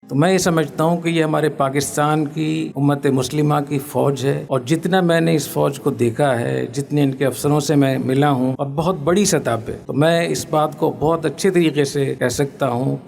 تو میں یہ سمجھتا ہوں کہ یہ ہمارے پاکستان کی امت مسلمہ کی فوج ہے، اور جتنا میں نے اس فوج کو دیکھا ہے، جتنے ان کے افسروں سے میں ملا ہوں، اور بہت بڑی سطح پہ، تو میں اس بات کو بہت اچھے طریقے سے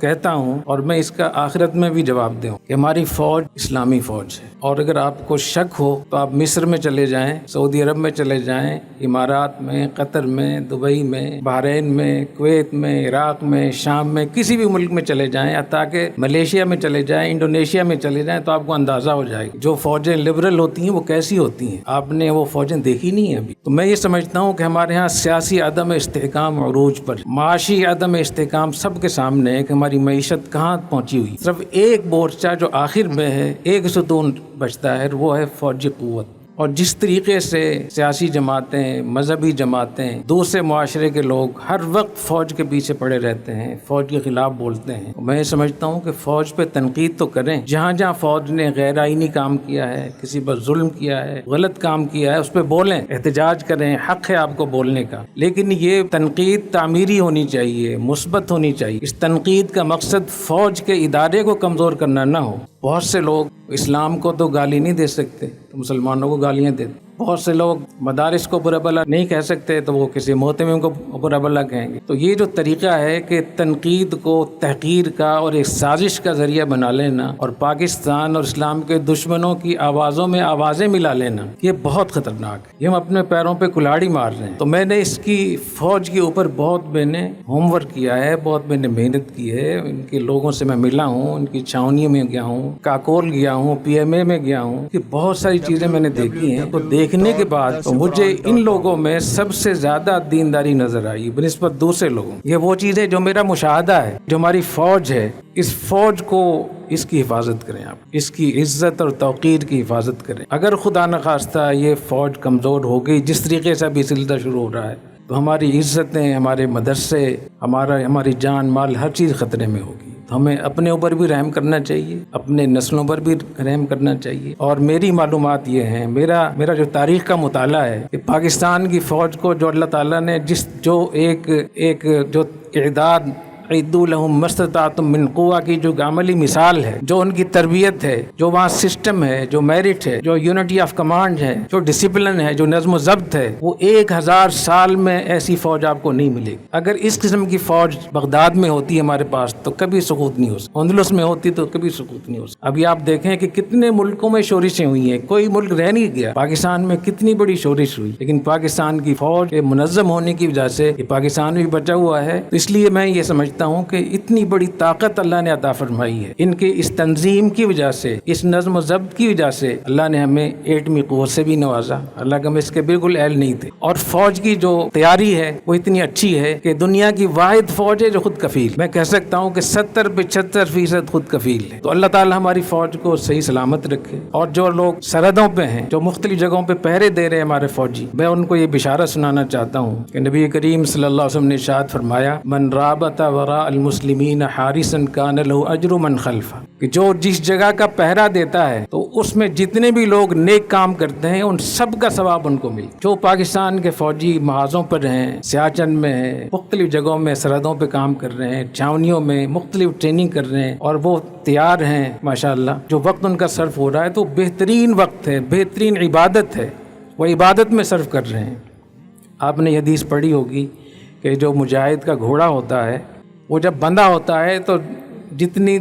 کہتا ہوں اور میں اس کا آخرت میں بھی جواب دوں کہ ہماری فوج اسلامی فوج ہے۔ اور اگر آپ کو شک ہو تو آپ مصر میں چلے جائیں، سعودی عرب میں چلے جائیں، امارات میں، قطر میں، دبئی میں، بحرین میں، کویت میں، عراق میں، شام میں، کسی بھی ملک میں چلے جائیں، تاکہ ملیشیا میں چلے جائیں، انڈونیشیا میں چلے جائیں، تو آپ کو اندازہ ہو جائے گا جو فوجیں لبرل ہوتی ہیں وہ کیسی ہوتی ہیں۔ آپ نے وہ فوجیں دیکھی نہیں ہیں ابھی۔ تو میں یہ سمجھتا ہوں کہ ہمارے ہاں سیاسی عدم استحکام عروج پر، معاشی عدم استحکام سب کے سامنے ہے کہ ہماری معیشت کہاں پہنچی ہوئی۔ صرف ایک مورچہ جو آخر میں ہے، ایک ستون بچتا ہے، وہ ہے فوجی قوت۔ اور جس طریقے سے سیاسی جماعتیں، مذہبی جماعتیں، دوسرے معاشرے کے لوگ ہر وقت فوج کے پیچھے پڑے رہتے ہیں، فوج کے خلاف بولتے ہیں، میں سمجھتا ہوں کہ فوج پہ تنقید تو کریں۔ جہاں جہاں فوج نے غیر آئینی کام کیا ہے، کسی پر ظلم کیا ہے، غلط کام کیا ہے، اس پہ بولیں، احتجاج کریں، حق ہے آپ کو بولنے کا، لیکن یہ تنقید تعمیری ہونی چاہیے، مثبت ہونی چاہیے۔ اس تنقید کا مقصد فوج کے ادارے کو کمزور کرنا نہ ہو۔ بہت سے لوگ اسلام کو تو گالی نہیں دے سکتے تو مسلمانوں کو گالیاں دیتے، بہت سے لوگ مدارس کو برا بھلا نہیں کہہ سکتے تو وہ کسی محتمم کو برا بھلا کہیں گے۔ تو یہ جو طریقہ ہے کہ تنقید کو تحقیر کا اور ایک سازش کا ذریعہ بنا لینا، اور پاکستان اور اسلام کے دشمنوں کی آوازوں میں آوازیں ملا لینا، یہ بہت خطرناک ہے۔ یہ ہم اپنے پیروں پہ کلاڑی مار رہے ہیں۔ تو میں نے اس کی فوج کے اوپر بہت میں نے ہوم ورک کیا ہے، بہت میں نے محنت کی ہے، ان کے لوگوں سے میں ملا ہوں، ان کی چھاونیوں میں گیا ہوں، کاکول گیا ہوں، پی ایم اے میں گیا ہوں، کہ بہت ساری چیزیں میں نے دیکھی ہیں۔ تو دیکھنے کے بعد تو مجھے ان لوگوں میں سب سے زیادہ دینداری نظر آئی بنسبت دوسرے لوگوں۔ یہ وہ چیزیں جو میرا مشاہدہ ہے، جو ہماری فوج ہے، اس فوج کو، اس کی حفاظت کریں، آپ اس کی عزت اور توقیر کی حفاظت کریں۔ اگر خدا نخواستہ یہ فوج کمزور ہو گئی، جس طریقے سے ابھی سلسلہ شروع ہو رہا ہے، تو ہماری عزتیں، ہمارے مدرسے، ہماری جان مال، ہر چیز خطرے میں ہوگی۔ تو ہمیں اپنے اوپر بھی رحم کرنا چاہیے، اپنے نسلوں پر بھی رحم کرنا چاہیے۔ اور میری معلومات یہ ہیں، میرا جو تاریخ کا مطالعہ ہے، کہ پاکستان کی فوج کو جو اللہ تعالیٰ نے جو ایک جو اعداد اعدوا لهم ما استطعتم من قوہ کی جو عملی مثال ہے، جو ان کی تربیت ہے، جو وہاں سسٹم ہے، جو میرٹ ہے، جو یونٹی آف کمانڈ ہے، جو ڈسپلن ہے، جو نظم و ضبط ہے، وہ 1000 سال میں ایسی فوج آپ کو نہیں ملے گی۔ اگر اس قسم کی فوج بغداد میں ہوتی ہے ہمارے پاس تو کبھی سقوط نہیں ہو سکتا، اندلس میں ہوتی تو کبھی سقوط نہیں ہو سکتا۔ ابھی آپ دیکھیں کہ کتنے ملکوں میں شورشیں ہوئی ہیں، کوئی ملک رہ نہیں گیا۔ پاکستان میں کتنی بڑی شورش ہوئی، لیکن پاکستان کی فوج کے منظم ہونے کی وجہ سے یہ پاکستان بھی بچا ہوا ہے۔ اس لیے میں یہ سمجھتا ہوں کہ اتنی بڑی طاقت اللہ نے عطا فرمائی ہے، ان کے اس تنظیم کی وجہ سے، اس نظم و ضبط کی وجہ سے اللہ نے ہمیں ایٹمی قوت سے بھی نوازا، اللہ ہم اس کے بالکل اہل نہیں تھے۔ اور فوج کی جو تیاری ہے وہ اتنی اچھی ہے کہ دنیا کی واحد فوج ہے جو خود کفیل، میں کہہ سکتا ہوں کہ 70-75% خود کفیل ہے۔ تو اللہ تعالی ہماری فوج کو صحیح سلامت رکھے۔ اور جو لوگ سرحدوں پہ ہیں، جو مختلف جگہوں پہ پہرے دے رہے ہیں ہمارے فوجی، میں ان کو یہ بشارت سنانا چاہتا ہوں کہ نبی کریم صلی اللہ علیہ وسلم نے ارشاد فرمایا، من رابط وراء المسلمین حارسا کان له اجر من خلفہ، کہ جو جس جگہ کا پہرا دیتا ہے تو اس میں جتنے بھی لوگ نیک کام کرتے ہیں ان سب کا ثواب ان کو ملے۔ جو پاکستان کے فوجی محاذوں پر ہیں، سیاچن میں ہیں، مختلف جگہوں میں سرحدوں پہ کام کر رہے ہیں، چھاونیوں میں مختلف ٹریننگ کر رہے ہیں، اور وہ تیار ہیں ماشاءاللہ، جو وقت ان کا صرف ہو رہا ہے تو بہترین وقت ہے، بہترین عبادت ہے، وہ عبادت میں صرف کر رہے ہیں۔ آپ نے یہ حدیث پڑھی ہوگی کہ جو مجاہد کا گھوڑا ہوتا ہے، وہ جب بندھا ہوتا ہے تو جتنی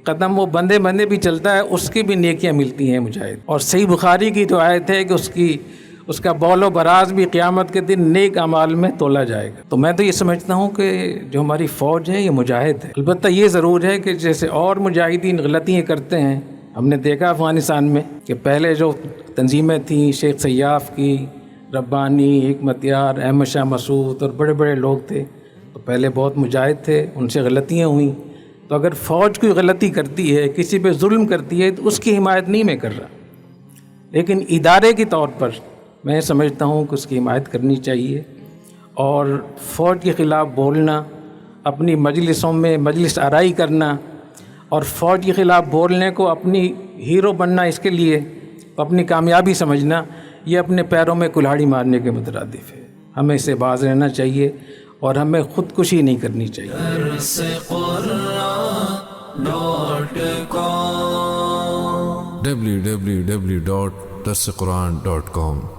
قدم وہ بندے بھی چلتا ہے اس کی بھی نیکیاں ملتی ہیں مجاہد۔ اور صحیح بخاری کی جو آیت ہے کہ اس کا بول و براز بھی قیامت کے دن نیک اعمال میں تولا جائے گا۔ تو میں تو یہ سمجھتا ہوں کہ جو ہماری فوج ہے یہ مجاہد ہے۔ البتہ یہ ضرور ہے کہ جیسے اور مجاہدین غلطیاں کرتے ہیں، ہم نے دیکھا افغانستان میں کہ پہلے جو تنظیمیں تھیں، شیخ سیاف کی، ربانی، حکمت یار، احمد شاہ مسعود اور بڑے بڑے لوگ تھے، تو پہلے بہت مجاہد تھے، ان سے غلطیاں ہوئیں۔ تو اگر فوج کوئی غلطی کرتی ہے، کسی پہ ظلم کرتی ہے، تو اس کی حمایت نہیں میں کر رہا، لیکن ادارے کے طور پر میں سمجھتا ہوں کہ اس کی حمایت کرنی چاہیے۔ اور فوج کے خلاف بولنا، اپنی مجلسوں میں مجلس آرائی کرنا، اور فوج کے خلاف بولنے کو اپنی ہیرو بننا، اس کے لیے اپنی کامیابی سمجھنا، یہ اپنے پیروں میں کلہاڑی مارنے کے مترادف ہے۔ ہمیں اس سے باز رہنا چاہیے اور ہمیں خودکشی نہیں کرنی چاہیے۔ www.darsequran.com